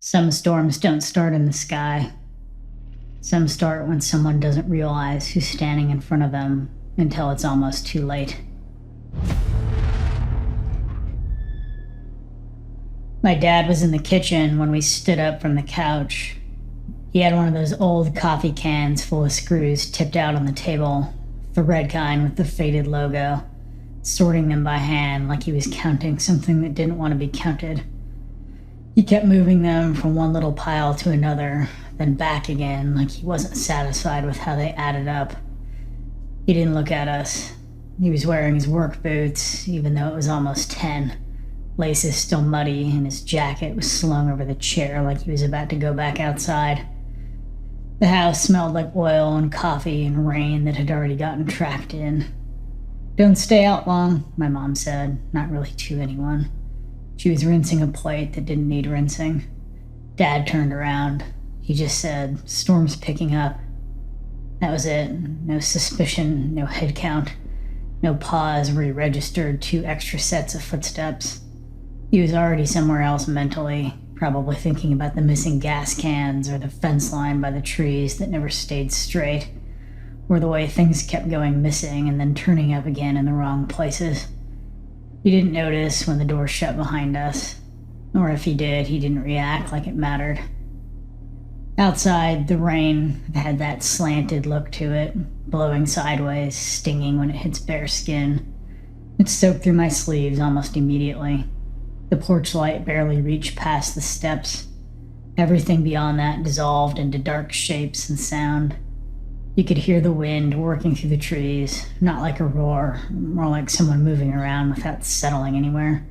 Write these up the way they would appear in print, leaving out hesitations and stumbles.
Some storms don't start in the sky. Some start when someone doesn't realize who's standing in front of them until it's almost too late. My dad was in the kitchen when we stood up from the couch. He had one of those old coffee cans full of screws tipped out on the table, the red kind with the faded logo, sorting them by hand like he was counting something that didn't want to be counted. He kept moving them from one little pile to another, then back again, like he wasn't satisfied with how they added up. He didn't look at us. He was wearing his work boots, even though it was almost 10. Laces still muddy, and his jacket was slung over the chair like he was about to go back outside. The house smelled like oil and coffee and rain that had already gotten tracked in. "Don't stay out long," my mom said, not really to anyone. She was rinsing a plate that didn't need rinsing. Dad turned around. He just said, "Storm's picking up." That was it. No suspicion, no head count, no pause where he registered 2 extra sets of footsteps. He was already somewhere else mentally, probably thinking about the missing gas cans or the fence line by the trees that never stayed straight, or the way things kept going missing and then turning up again in the wrong places. He didn't notice when the door shut behind us, or if he did, he didn't react like it mattered. Outside, the rain had that slanted look to it, blowing sideways, stinging when it hits bare skin. It soaked through my sleeves almost immediately. The porch light barely reached past the steps. Everything beyond that dissolved into dark shapes and sound. You could hear the wind working through the trees, not like a roar, more like someone moving around without settling anywhere.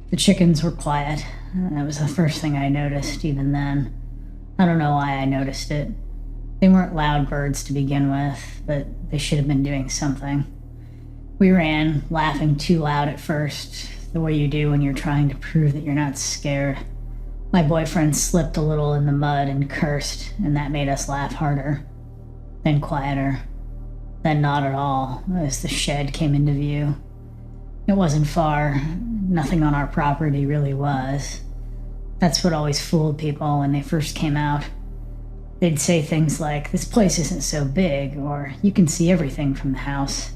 The chickens were quiet. That was the first thing I noticed, even then. I don't know why I noticed it. They weren't loud birds to begin with, but they should have been doing something. We ran, laughing too loud at first, the way you do when you're trying to prove that you're not scared. My boyfriend slipped a little in the mud and cursed, and that made us laugh harder. Then quieter. Then not at all, as the shed came into view. It wasn't far. Nothing on our property really was. That's what always fooled people when they first came out. They'd say things like, "This place isn't so big," or "You can see everything from the house."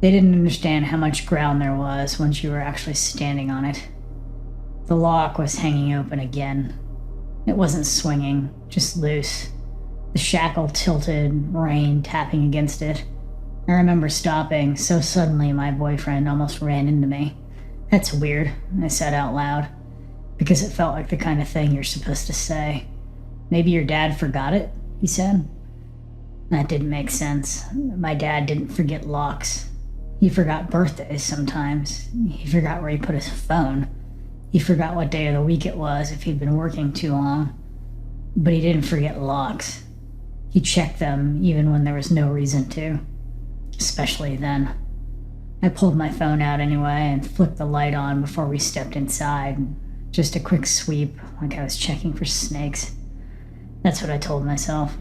They didn't understand how much ground there was once you were actually standing on it. The lock was hanging open again. It wasn't swinging, just loose. The shackle tilted, rain tapping against it. I remember stopping so suddenly my boyfriend almost ran into me. "That's weird," I said out loud, because it felt like the kind of thing you're supposed to say. "Maybe your dad forgot it," he said. That didn't make sense. My dad didn't forget locks. He forgot birthdays sometimes. He forgot where he put his phone. He forgot what day of the week it was if he'd been working too long. But he didn't forget locks. He checked them even when there was no reason to. Especially then. I pulled my phone out anyway and flicked the light on before we stepped inside. Just a quick sweep, like I was checking for snakes. That's what I told myself.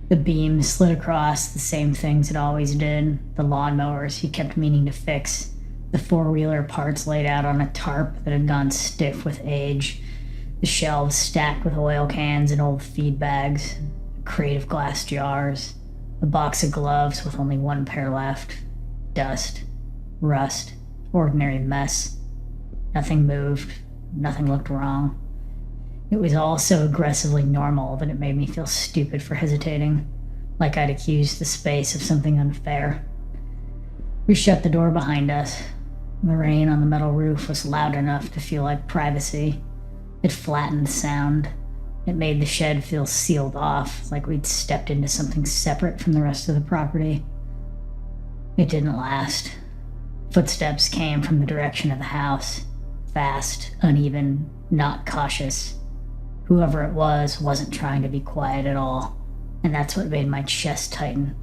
The beam slid across the same things it always did. The lawnmowers he kept meaning to fix. The 4-wheeler parts laid out on a tarp that had gone stiff with age. The shelves stacked with oil cans and old feed bags. A crate of glass jars. A box of gloves with only 1 pair left. Dust. Rust. Ordinary mess. Nothing moved. Nothing looked wrong. It was all so aggressively normal that it made me feel stupid for hesitating, like I'd accused the space of something unfair. We shut the door behind us. The rain on the metal roof was loud enough to feel like privacy. It flattened the sound. It made the shed feel sealed off, like we'd stepped into something separate from the rest of the property. It didn't last. Footsteps came from the direction of the house. Fast, uneven, not cautious. Whoever it was wasn't trying to be quiet at all, and that's what made my chest tighten.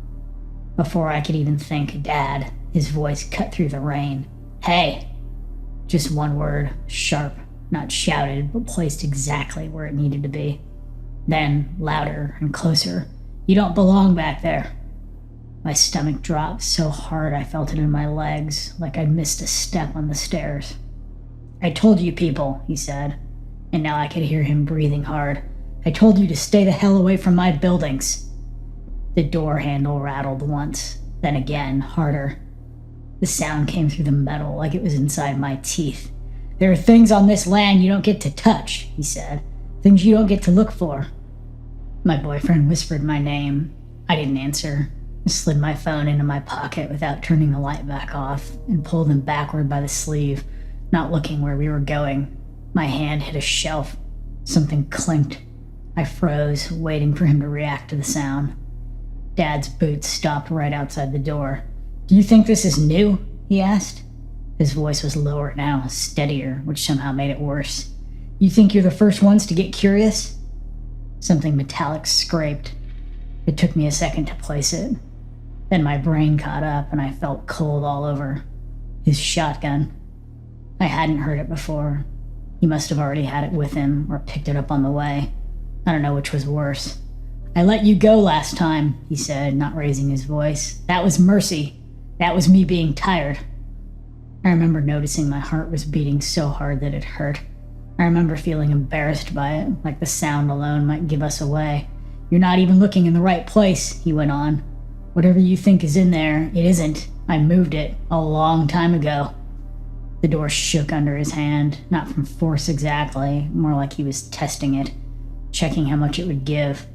Before I could even think, "Dad," his voice cut through the rain. "Hey!" Just one word, sharp, not shouted, but placed exactly where it needed to be. Then, louder and closer, "You don't belong back there." My stomach dropped so hard I felt it in my legs, like I'd missed a step on the stairs. "I told you people," he said. and now I could hear him breathing hard. I told you to stay the hell away from my buildings. The door handle rattled once, then again, harder. The sound came through the metal like it was inside my teeth. There are things on this land you don't get to touch, he said. Things you don't get to look for. My boyfriend whispered my name. I didn't answer. I slid my phone into my pocket without turning the light back off and pulled him backward by the sleeve, not looking where we were going. My hand hit a shelf. Something clinked. I froze, waiting for him to react to the sound. Dad's boots stopped right outside the door. Do you think this is new? He asked. His voice was lower now, steadier, which somehow made it worse. You think you're the first ones to get curious? Something metallic scraped. It took me a second to place it. Then my brain caught up and I felt cold all over. His shotgun. I hadn't heard it before. He must have already had it with him or picked it up on the way. I don't know which was worse. I let you go last time, he said, not raising his voice. That was mercy. That was me being tired. I remember noticing my heart was beating so hard that it hurt. I remember feeling embarrassed by it, like the sound alone might give us away. You're not even looking in the right place, he went on. Whatever you think is in there, it isn't. I moved it a long time ago. The door shook under his hand, not from force exactly, more like he was testing it, checking how much it would give.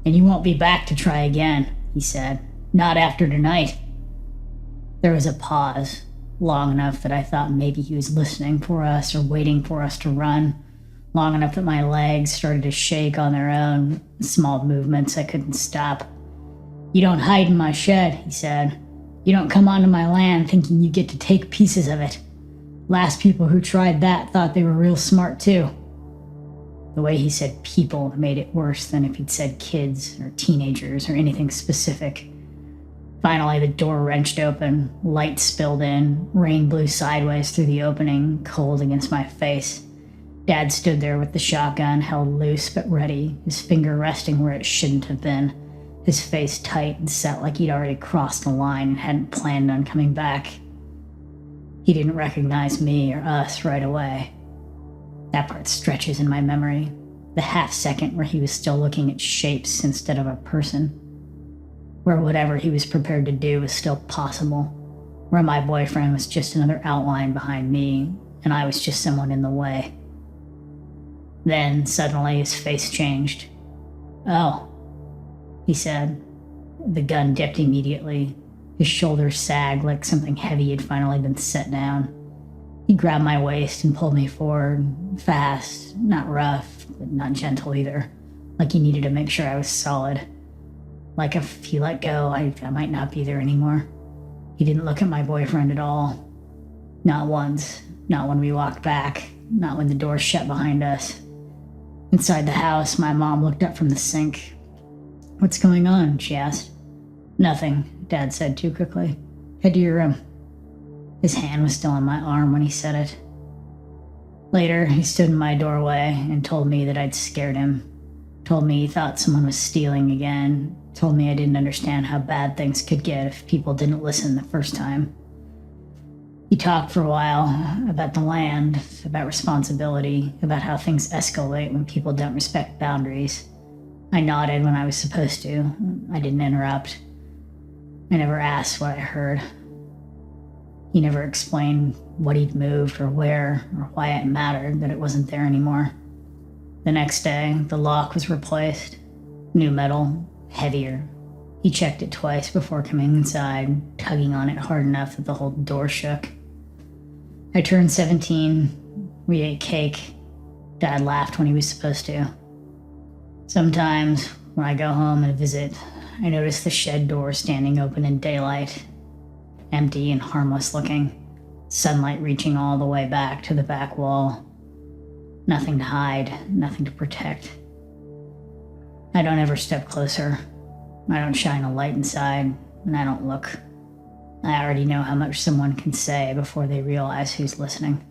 And you won't be back to try again, he said. Not after tonight. There was a pause, long enough that I thought maybe he was listening for us or waiting for us to run, long enough that my legs started to shake on their own, small movements I couldn't stop. You don't hide in my shed, he said. You don't come onto my land thinking you get to take pieces of it. Last people who tried that thought they were real smart too. The way he said people made it worse than if he'd said kids or teenagers or anything specific. Finally, the door wrenched open, light spilled in, rain blew sideways through the opening, cold against my face. Dad stood there with the shotgun held loose but ready, his finger resting where it shouldn't have been, his face tight and set like he'd already crossed the line and hadn't planned on coming back. He didn't recognize me or us right away. That part stretches in my memory, the half second where he was still looking at shapes instead of a person, where whatever he was prepared to do was still possible, where my boyfriend was just another outline behind me and I was just someone in the way. Then suddenly his face changed. Oh, he said. The gun dipped immediately. His shoulders sagged like something heavy had finally been set down. He grabbed my waist and pulled me forward, fast, not rough, but not gentle either, like he needed to make sure I was solid. Like if he let go, I might not be there anymore. He didn't look at my boyfriend at all. Not once, not when we walked back, not when the door shut behind us. Inside the house, my mom looked up from the sink. What's going on? She asked. Nothing, Dad said too quickly. Head to your room. His hand was still on my arm when he said it. Later, he stood in my doorway and told me that I'd scared him. Told me he thought someone was stealing again. Told me I didn't understand how bad things could get if people didn't listen the first time. He talked for a while about the land, about responsibility, about how things escalate when people don't respect boundaries. I nodded when I was supposed to. I didn't interrupt. I never asked what I heard. He never explained what he'd moved or where or why it mattered that it wasn't there anymore. The next day, the lock was replaced. New metal, heavier. He checked it twice before coming inside, tugging on it hard enough that the whole door shook. I turned 17. We ate cake. Dad laughed when he was supposed to. Sometimes, when I go home and visit, I notice the shed door standing open in daylight, empty and harmless looking, sunlight reaching all the way back to the back wall. Nothing to hide, nothing to protect. I don't ever step closer. I don't shine a light inside, and I don't look. I already know how much someone can say before they realize who's listening.